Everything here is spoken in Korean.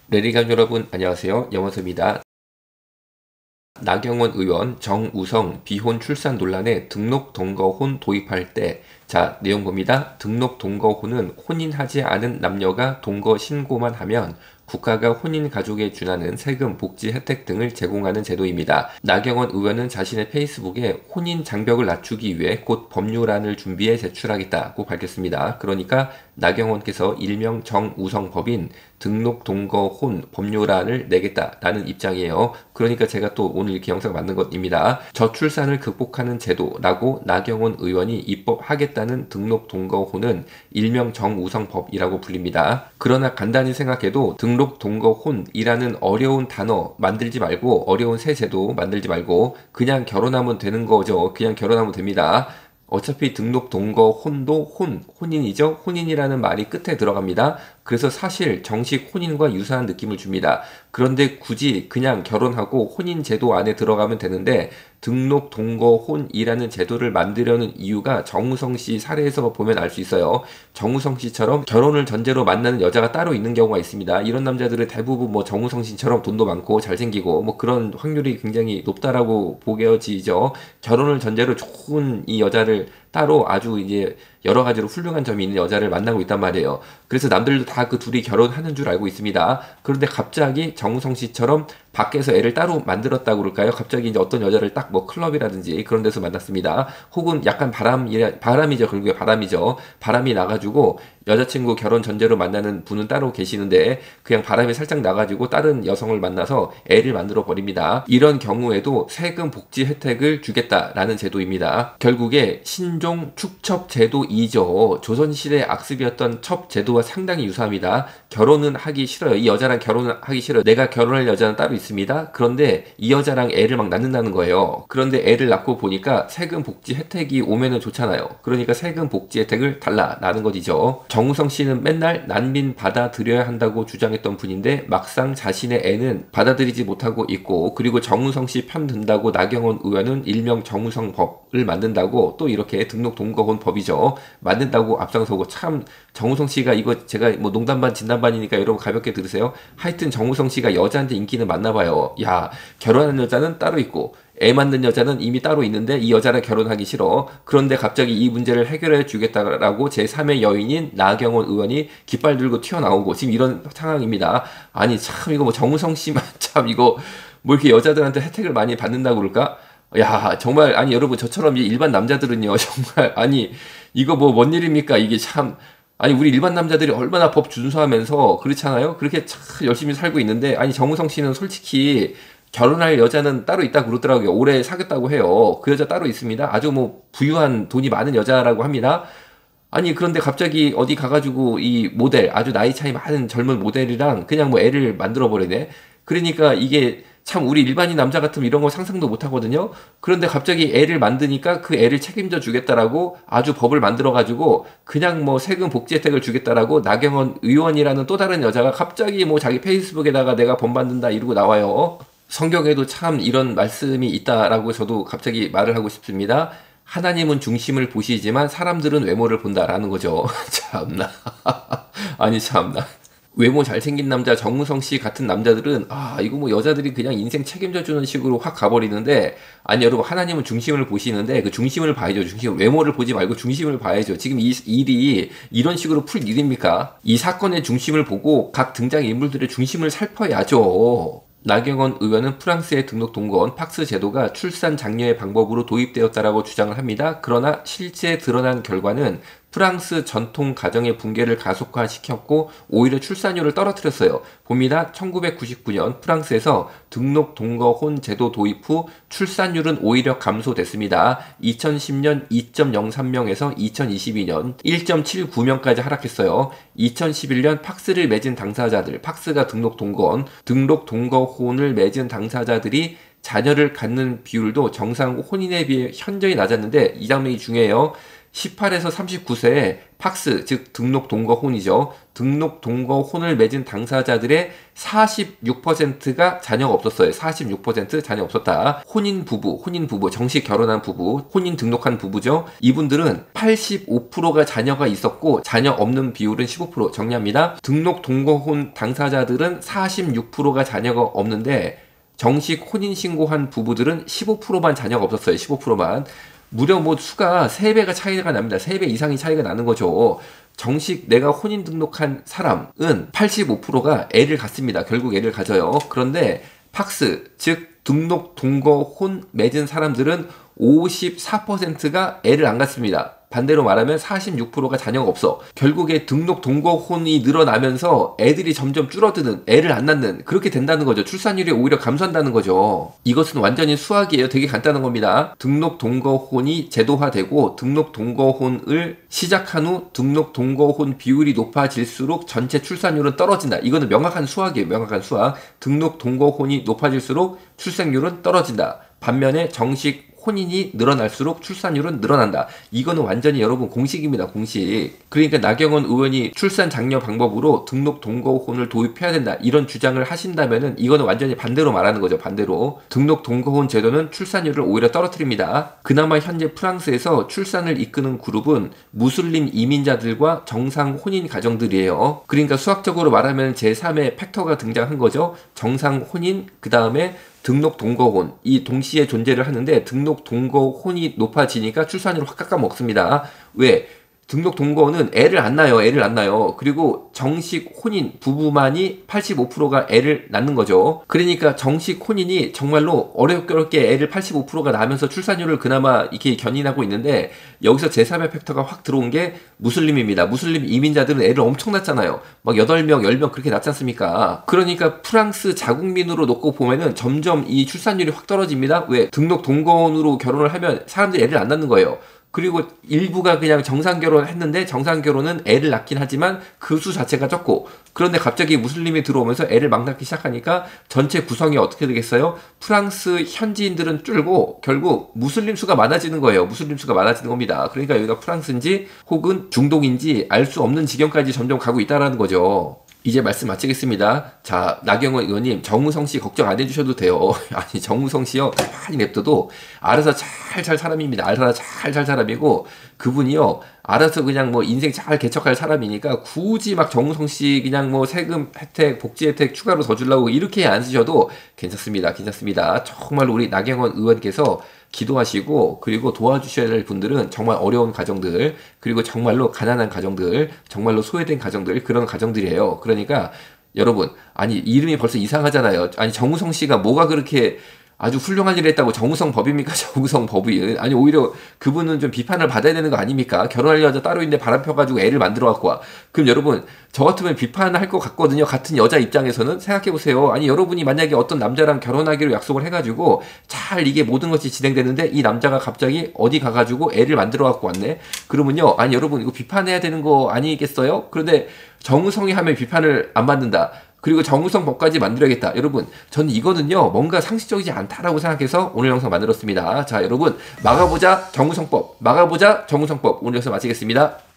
레리간 여러분 안녕하세요. 영원서입니다. 나경원 의원, 정우성 비혼 출산 논란에 등록 동거혼 도입할 때 내용 봅니다. 등록 동거혼은 혼인하지 않은 남녀가 동거 신고만 하면 국가가 혼인 가족에 준하는 세금, 복지 혜택 등을 제공하는 제도입니다. 나경원 의원은 자신의 페이스북에 혼인 장벽을 낮추기 위해 곧 법률안을 준비해 제출하겠다고 밝혔습니다. 그러니까 나경원께서 일명 정우성 법인 등록 동거 혼 법률안을 내겠다라는 입장이에요. 그러니까 제가 또 오늘 이렇게 영상 만든 것입니다. 저출산을 극복하는 제도라고 나경원 의원이 입법하겠다는 등록 동거 혼은 일명 정우성 법이라고 불립니다. 그러나 간단히 생각해도 등록 동거 혼이라는 어려운 단어 만들지 말고, 어려운 새 제도 만들지 말고 그냥 결혼하면 되는 거죠. 그냥 결혼하면 됩니다. 어차피 등록 동거 혼도 혼인이죠. 혼인이라는 말이 끝에 들어갑니다. 그래서 사실 정식 혼인과 유사한 느낌을 줍니다. 그런데 굳이 그냥 결혼하고 혼인 제도 안에 들어가면 되는데 등록 동거 혼이라는 제도를 만들려는 이유가 정우성 씨 사례에서 보면 알 수 있어요. 정우성 씨처럼 결혼을 전제로 만나는 여자가 따로 있는 경우가 있습니다. 이런 남자들은 대부분 뭐 정우성 씨처럼 돈도 많고 잘생기고 뭐 그런 확률이 굉장히 높다라고 보여지죠. 결혼을 전제로 좋은 이 여자를 따로 아주 이제 여러 가지로 훌륭한 점이 있는 여자를 만나고 있단 말이에요. 그래서 남들도 다 그 둘이 결혼하는 줄 알고 있습니다. 그런데 갑자기 정우성 씨처럼 밖에서 애를 따로 만들었다고 그럴까요? 갑자기 이제 어떤 여자를 딱 뭐 클럽이라든지 그런 데서 만났습니다. 혹은 약간 바람이죠. 결국에 바람이죠. 바람이 나가지고 여자친구 결혼 전제로 만나는 분은 따로 계시는데 그냥 바람이 살짝 나가지고 다른 여성을 만나서 애를 만들어 버립니다. 이런 경우에도 세금 복지 혜택을 주겠다라는 제도입니다. 결국에 신종 축첩 제도이죠. 조선시대 악습이었던 첩 제도와 상당히 유사합니다. 결혼은 하기 싫어요. 이 여자랑 결혼을 하기 싫어요. 내가 결혼할 여자는 따로 있습니다. 그런데 이 여자랑 애를 막 낳는다는 거예요. 그런데 애를 낳고 보니까 세금 복지 혜택이 오면은 좋잖아요. 그러니까 세금 복지 혜택을 달라라는 것이죠. 정우성 씨는 맨날 난민 받아들여야 한다고 주장했던 분인데 막상 자신의 애는 받아들이지 못하고 있고, 그리고 정우성 씨 편 든다고 나경원 의원은 일명 정우성 법을 만든다고, 또 이렇게 등록 동거혼 법이죠. 만든다고 앞장서고, 참 정우성 씨가, 이거 제가 뭐 농담반 진담반이니까 여러분 가볍게 들으세요. 하여튼 정우성 씨가 여자한테 인기는 많나 봐요. 야, 결혼하는 여자는 따로 있고 애 만든 여자는 이미 따로 있는데 이 여자랑 결혼하기 싫어. 그런데 갑자기 이 문제를 해결해 주겠다라고 제3의 여인인 나경원 의원이 깃발 들고 튀어나오고 지금 이런 상황입니다. 아니 참 이거 뭐 정우성 씨만 참 이거 뭐 이렇게 여자들한테 혜택을 많이 받는다고 그럴까? 야 정말, 아니 여러분 저처럼 일반 남자들은요 정말, 아니 이거 뭐 뭔 일입니까? 이게 참, 아니 우리 일반 남자들이 얼마나 법 준수하면서 그렇잖아요. 그렇게 참 열심히 살고 있는데, 아니 정우성 씨는 솔직히 결혼할 여자는 따로 있다고 그러더라고요. 오래 사귀었다고 해요. 그 여자 따로 있습니다. 아주 뭐 부유한 돈이 많은 여자라고 합니다. 아니 그런데 갑자기 어디 가가지고 이 모델, 아주 나이 차이 많은 젊은 모델이랑 그냥 뭐 애를 만들어 버리네. 그러니까 이게 참 우리 일반인 남자 같으면 이런 거 상상도 못 하거든요. 그런데 갑자기 애를 만드니까 그 애를 책임져 주겠다라고 아주 법을 만들어 가지고 그냥 뭐 세금 복지 혜택을 주겠다라고 나경원 의원이라는 또 다른 여자가 갑자기 뭐 자기 페이스북에다가 내가 법 만든다 이러고 나와요. 성경에도 참 이런 말씀이 있다라고 저도 갑자기 말을 하고 싶습니다. 하나님은 중심을 보시지만 사람들은 외모를 본다라는 거죠. 참나. 아니 참나. 외모 잘생긴 남자 정우성 씨 같은 남자들은 이거 뭐 여자들이 그냥 인생 책임져주는 식으로 확 가버리는데, 아니 여러분 하나님은 중심을 보시는데 그 중심을 봐야죠. 중심, 외모를 보지 말고 중심을 봐야죠. 지금 이 일이 이런 식으로 풀 일입니까? 이 사건의 중심을 보고 각 등장인물들의 중심을 살펴야죠. 나경원 의원은 프랑스의 등록 동거원 팍스 제도가 출산 장려의 방법으로 도입되었다라고 주장을 합니다. 그러나 실제 드러난 결과는 프랑스 전통 가정의 붕괴를 가속화시켰고 오히려 출산율을 떨어뜨렸어요. 봅니다. 1999년 프랑스에서 등록 동거혼 제도 도입 후 출산율은 오히려 감소됐습니다. 2010년 2.03명에서 2022년 1.79명까지 하락했어요. 2011년 팍스를 맺은 당사자들, 팍스가 등록 동거혼을 맺은 당사자들이 자녀를 갖는 비율도 정상 혼인에 비해 현저히 낮았는데, 이 장면이 중요해요. 18에서 39세에 팍스, 즉 등록 동거 혼이죠. 등록 동거 혼을 맺은 당사자들의 46%가 자녀가 없었어요. 46% 자녀 없었다. 혼인 부부, 정식 결혼한 부부, 혼인 등록한 부부죠. 이분들은 85%가 자녀가 있었고 자녀 없는 비율은 15%. 정리합니다. 등록 동거혼 당사자들은 46%가 자녀가 없는데 정식 혼인신고한 부부들은 15%만 자녀가 없었어요. 15%만. 무려 뭐 수가 3배가 차이가 납니다. 3배 이상이 차이가 나는 거죠. 정식 내가 혼인 등록한 사람은 85%가 애를 갖습니다. 결국 애를 가져요. 그런데 팍스, 즉 등록 동거 혼 맺은 사람들은 54%가 애를 안 갖습니다. 반대로 말하면 46%가 자녀가 없어. 결국에 등록 동거혼이 늘어나면서 애들이 점점 줄어드는, 애를 안 낳는, 그렇게 된다는 거죠. 출산율이 오히려 감소한다는 거죠. 이것은 완전히 수학이에요. 되게 간단한 겁니다. 등록 동거혼이 제도화되고 등록 동거혼을 시작한 후 등록 동거혼 비율이 높아질수록 전체 출산율은 떨어진다. 이거는 명확한 수학이에요. 명확한 수학. 등록 동거혼이 높아질수록 출생률은 떨어진다. 반면에 정식 혼인이 늘어날수록 출산율은 늘어난다. 이거는 완전히 여러분 공식입니다. 공식. 그러니까 나경원 의원이 출산 장려 방법으로 등록 동거혼을 도입해야 된다. 이런 주장을 하신다면은 이거는 완전히 반대로 말하는 거죠. 반대로. 등록 동거혼 제도는 출산율을 오히려 떨어뜨립니다. 그나마 현재 프랑스에서 출산을 이끄는 그룹은 무슬림 이민자들과 정상 혼인 가정들이에요. 그러니까 수학적으로 말하면 제3의 팩터가 등장한 거죠. 정상 혼인, 그 다음에 등록 동거혼, 이 동시에 존재를 하는데 등록 동거혼이 높아지니까 출산율을 확 깎아먹습니다. 왜? 등록 동거는 애를 안 낳아요. 애를 안 낳아요. 그리고 정식 혼인 부부만이 85%가 애를 낳는 거죠. 그러니까 정식 혼인이 정말로 어렵게 애를 85%가 낳으면서 출산율을 그나마 이렇게 견인하고 있는데 여기서 제3의 팩터가 확 들어온 게 무슬림입니다. 무슬림 이민자들은 애를 엄청 낳잖아요. 막 8명, 10명 그렇게 낳지 않습니까? 그러니까 프랑스 자국민으로 놓고 보면은 점점 이 출산율이 확 떨어집니다. 왜? 등록 동거혼으로 결혼을 하면 사람들이 애를 안 낳는 거예요. 그리고 일부가 그냥 정상 결혼을 했는데 정상 결혼은 애를 낳긴 하지만 그 수 자체가 적고 그런데 갑자기 무슬림이 들어오면서 애를 막 낳기 시작하니까 전체 구성이 어떻게 되겠어요? 프랑스 현지인들은 줄고 결국 무슬림 수가 많아지는 거예요. 무슬림 수가 많아지는 겁니다. 그러니까 여기가 프랑스인지 혹은 중동인지 알 수 없는 지경까지 점점 가고 있다는 거죠. 이제 말씀 마치겠습니다. 자, 나경원 의원님, 정우성 씨 걱정 안 해주셔도 돼요. 아니, 정우성 씨요, 가만히 냅둬도 알아서 잘 살 사람입니다. 알아서 잘 살 사람이고, 그분이요, 알아서 그냥 뭐 인생 잘 개척할 사람이니까 굳이 막 정우성 씨 그냥 뭐 세금 혜택, 복지 혜택 추가로 더 주려고 이렇게 안 쓰셔도 괜찮습니다. 괜찮습니다. 정말 우리 나경원 의원께서 기도하시고 그리고 도와주셔야 될 분들은 정말 어려운 가정들 그리고 정말로 가난한 가정들 정말로 소외된 가정들 그런 가정들이에요. 그러니까 여러분 아니 이름이 벌써 이상하잖아요. 아니 정우성 씨가 뭐가 그렇게 아주 훌륭한 일을 했다고 정우성 법입니까? 정우성 법이. 아니 오히려 그분은 좀 비판을 받아야 되는 거 아닙니까? 결혼할 여자 따로 있는데 바람 펴가지고 애를 만들어 갖고 와. 그럼 여러분 저 같으면 비판할 것 같거든요. 같은 여자 입장에서는 생각해보세요. 아니 여러분이 만약에 어떤 남자랑 결혼하기로 약속을 해가지고 잘 이게 모든 것이 진행되는데 이 남자가 갑자기 어디 가가지고 애를 만들어 갖고 왔네. 그러면요. 아니 여러분 이거 비판해야 되는 거 아니겠어요? 그런데 정우성이 하면 비판을 안 받는다. 그리고 정우성 법까지 만들어야겠다. 여러분, 저는 이거는요, 뭔가 상식적이지 않다라고 생각해서 오늘 영상 만들었습니다. 자, 여러분, 막아보자 정우성법, 막아보자 정우성법. 오늘 영상 마치겠습니다.